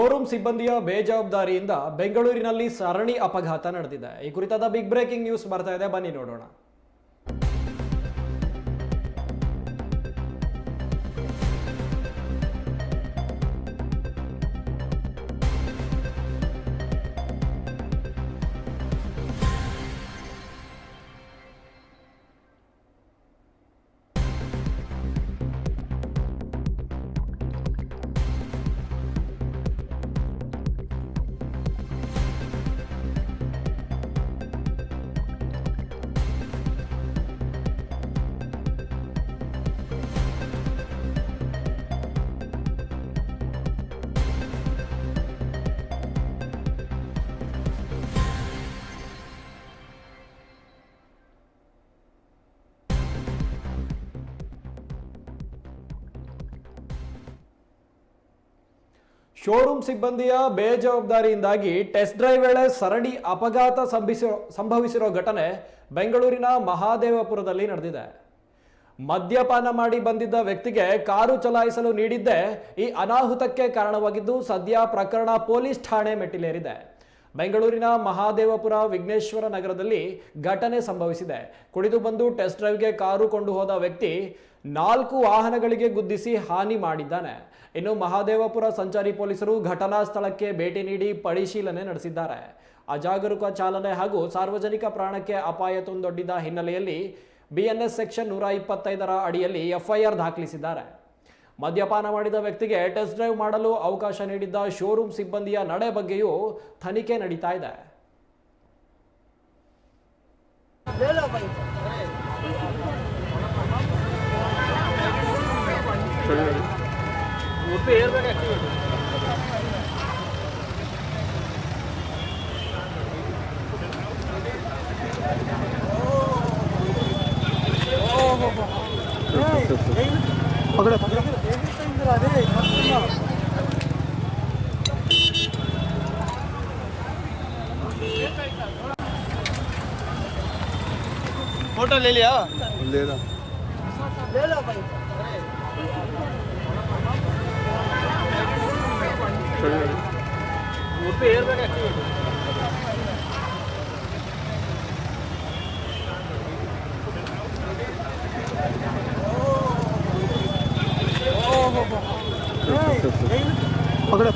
Showroom ಸಿಬ್ಬಂದಿಯ ಬೇಜವಾಬ್ದಾರಿಯಿಂದ ಬೆಂಗಳೂರಿನಲ್ಲಿ ಸರಣಿ ಅಪಘಾತ ನಡೆದಿದೆ. ಈ ಕುರಿತಾದ ಬಿಗ್ ಬ್ರೇಕಿಂಗ್ ನ್ಯೂಸ್ ಬರ್ತಾ ಇದೆ, ಬನ್ನಿ ನೋಡೋಣ. ಶೋರೂಮ್ ಸಿಬ್ಬಂದಿಯ ಬೇಜವಾಬ್ದಾರಿಯಿಂದಾಗಿ ಟೆಸ್ಟ್ ಡ್ರೈವ್ ವೇಳೆ ಸರಣಿ ಅಪಘಾತ ಸಂಭವಿಸಿರೋ ಘಟನೆ ಬೆಂಗಳೂರಿನ ಮಹಾದೇವಪುರದಲ್ಲಿ ನಡೆದಿದೆ. ಮದ್ಯಪಾನ ಮಾಡಿ ಬಂದಿದ್ದ ವ್ಯಕ್ತಿಗೆ ಕಾರು ಚಲಾಯಿಸಲು ನೀಡಿದ್ದೇ ಈ ಅನಾಹುತಕ್ಕೆ ಕಾರಣವಾಗಿದ್ದು, ಸದ್ಯ ಪ್ರಕರಣ ಪೊಲೀಸ್ ಠಾಣೆ ಮೆಟ್ಟಿಲೇರಿದೆ. ಬೆಂಗಳೂರಿನ ಮಹಾದೇವಪುರ ವಿಘ್ನೇಶ್ವರ ನಗರದಲ್ಲಿ ಘಟನೆ ಸಂಭವಿಸಿದೆ. ಕುಡಿದು ಬಂದು ಟೆಸ್ಟ್ ಡ್ರೈವ್ಗೆ ಕಾರು ಕೊಂಡು ಹೋದ ವ್ಯಕ್ತಿ 4 ವಾಹನಗಳಿಗೆ ಗುದ್ದಿಸಿ ಹಾನಿ ಮಾಡಿದ್ದಾನೆ. ಇನ್ನು ಮಹಾದೇವಪುರ ಸಂಚಾರಿ ಪೊಲೀಸರು ಘಟನಾ ಸ್ಥಳಕ್ಕೆ ಭೇಟಿ ನೀಡಿ ಪರಿಶೀಲನೆ ನಡೆಸಿದ್ದಾರೆ. ಅಜಾಗರೂಕ ಚಾಲನೆ ಹಾಗೂ ಸಾರ್ವಜನಿಕ ಪ್ರಾಣಕ್ಕೆ ಅಪಾಯ ತಂದೊಡ್ಡಿದ ಹಿನ್ನೆಲೆಯಲ್ಲಿ ಬಿಎನ್ಎಸ್ ಸೆಕ್ಷನ್ 125ರ ಅಡಿಯಲ್ಲಿ ಎಫ್ಐಆರ್ ದಾಖಲಿಸಿದ್ದಾರೆ. ಮದ್ಯಪಾನ ಮಾಡಿದ ವ್ಯಕ್ತಿಗೆ ಟೆಸ್ಟ್ ಡ್ರೈವ್ ಮಾಡಲು ಅವಕಾಶ ನೀಡಿದ್ದ ಶೋರೂಮ್ ಸಿಬ್ಬಂದಿಯ ನಡೆ ಬಗ್ಗೆಯೂ ತನಿಖೆ ನಡೀತಾ ಇದೆ. पकड़ो पकड़ो फोटो ले लिया ले लो भाई पे एयर बैग एक्टिवेट पकड़ो